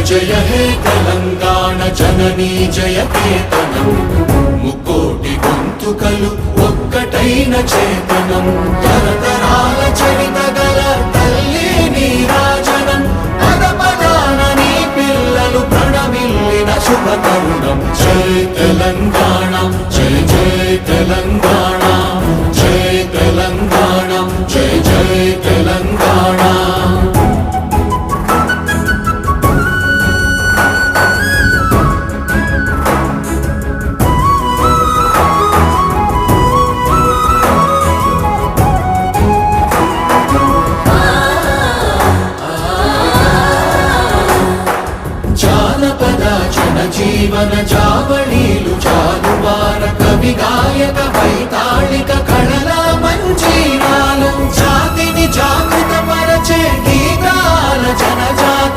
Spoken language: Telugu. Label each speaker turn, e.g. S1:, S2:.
S1: జయ హే తెలంగాణ జననీ జయ కేతనం ముకోటి గొంతుకలు ఒక్కటైన చేతనం తరతరాల చరిత గల తల్లి నీరాజనం పద పదాన నీ పిల్లలు ప్రణమిల్లిన శుభ తరుణం జై తెలంగాణ జై జై తెలంగాణ జై తెలంగాణ జై జై తెలంగాణ జీవన చావళీలు చాలువార కవి గాయక వైతాళిక